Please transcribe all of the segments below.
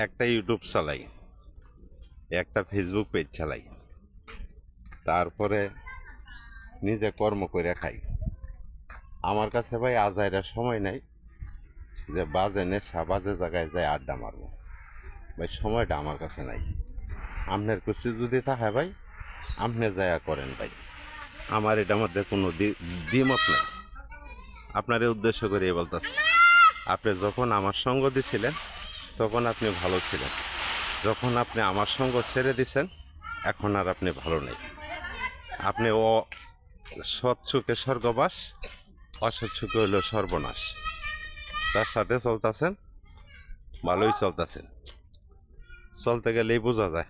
একটা ইউটিউব চালাই, একটা ফেসবুক পেজ চালাই, তারপরে নিজে কর্ম করে খাই। আমার কাছে ভাই আজাইরা সময় নাই যে বাজে নেশা বাজে জায়গায় যায় আড্ডা মারবো। ভাই সময়টা আমার কাছে নাই। আপনার কুচি যদি থাকে ভাই আপনি যায়া করেন ভাই, আমার এটার মধ্যে কোনো দ্বিমত নাই। আপনার উদ্দেশ্য করে বলতেছি, আপনি যখন আমার সঙ্গ দিছিলেন তখন আপনি ভালো ছিলেন, যখন আপনি আমার সঙ্গ ছেড়ে দিছেন এখন আর আপনি ভালো নেই। আপনি সৎ সুখে স্বর্গবাস, অসৎ সুখে হইল সর্বনাশ। তার সাথে চলতেছেন, ভালোই চলতেছেন, চলতে গেলেই বোঝা যায়,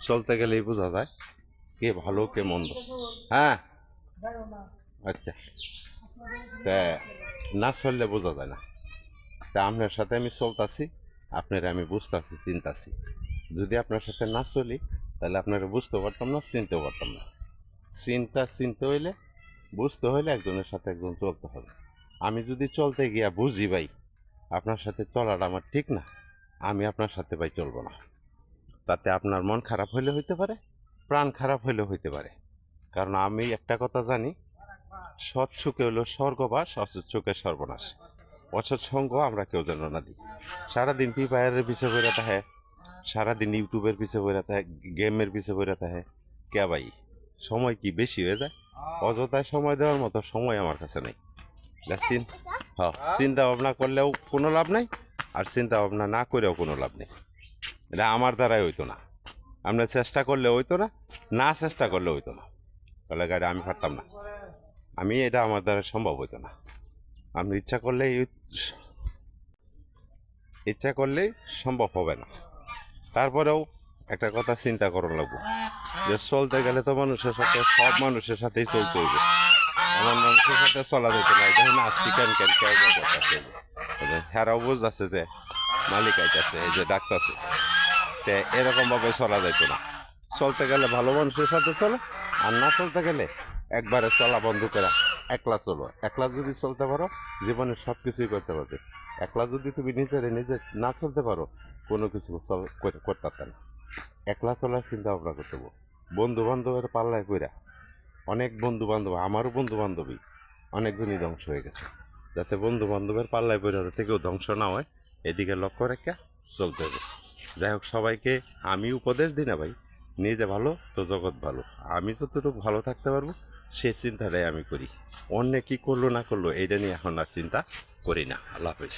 চলতে গেলেই বোঝা যায় কে ভালো কে মন্দ। হ্যাঁ আচ্ছা, তা না চললে বোঝা যায় না। তা আপনার সাথে আমি চলতেছি, আপনার আমি বুঝতেছি চিনতাছি। যদি আপনার সাথে না চলি তাহলে আপনারা বুঝতে পারতাম না, চিনতেও পারতাম না। চিনতে হইলে বুঝতে হইলে একজনের সাথে একজন চলতে হবে। আমি যদি চলতে গিয়া বুঝি ভাই আপনার সাথে চলাটা আমার ঠিক না, আমি আপনার সাথে ভাই চলবো না। তাতে আপনার মন খারাপ হইলে হইতে পারে, প্রাণ খারাপ হইলে হইতে পারে। কারণ আমি একটা কথা জানি, সৎ সুখে হইল স্বর্গবাস, অসৎ সুখে সর্বনাশ। অসৎ সঙ্গ আমরা কেউ যেন না দিই। সারাদিন ফ্রি ফায়ারের পিছিয়ে বইরা থাকে, সারাদিন ইউটিউবের পিছিয়ে বইরা থাকে, গেমের পিছিয়ে বইরা থাকে। কে ভাই সময় কি বেশি হয়ে যায়? অযথায় সময় দেওয়ার মতো সময় আমার কাছে নেই। হ্যাঁ, চিন্তা ভাবনা করলেও কোনো লাভ নেই, আর চিন্তা ভাবনা না করেও কোনো লাভ নেই। এটা আমার দ্বারাই হইতো না। আমরা চেষ্টা করলে হইতো না, না চেষ্টা করলে হইতো না। তাহলে গাড়ি আমি পারতাম না, এটা আমার দ্বারা সম্ভব হইতো না। আমি ইচ্ছা করলেই সম্ভব হবে না। তারপরেও একটা কথা চিন্তা করা লাগবো যে চলতে গেলে তো মানুষের সাথে, সব মানুষের সাথেই চলতে হইবে। এমন মানুষের সাথে চলা যেতে না, দেখুন আসছি কেন কেন কেউ করতেছে, হেরাও বুঝতেছে যে মালিক আইতেছে, এই যে ডাকতেছে। তে এরকমভাবে চলা যাইতো না। চলতে গেলে ভালো মানুষের সাথে চলো, আর না চলতে গেলে একবারে চলা বন্ধ করা, একলা চলো। একলা যদি চলতে পারো জীবনে সব কিছুই করতে পারবে। একলা যদি তুমি নিজে না চলতে পারো কোনো কিছু করতে পারবে না। একলা চলার চিন্তা ভাবনা করতে হবে। বন্ধু বান্ধবের পাল্লায় কইরা অনেক বন্ধু বান্ধব, আমারও বন্ধু বান্ধবী অনেকজনই ধ্বংস হয়ে গেছে। যাতে বন্ধু বান্ধবের পাল্লায় পড়ে যাতে কেউ ধ্বংস না হয় এদিকে লক্ষ্য রেখে চলতে হবে। যাই হোক, সবাইকে আমি উপদেশ দিই না ভাই, নিজে ভালো তো জগৎ ভালো। আমি যতটুকু ভালো থাকতে পারবো সে চিন্তাটাই আমি করি। অন্য কি করলো না করলো এইটা নিয়ে এখন আর চিন্তা করি না। আল্লাহ হাফেজ।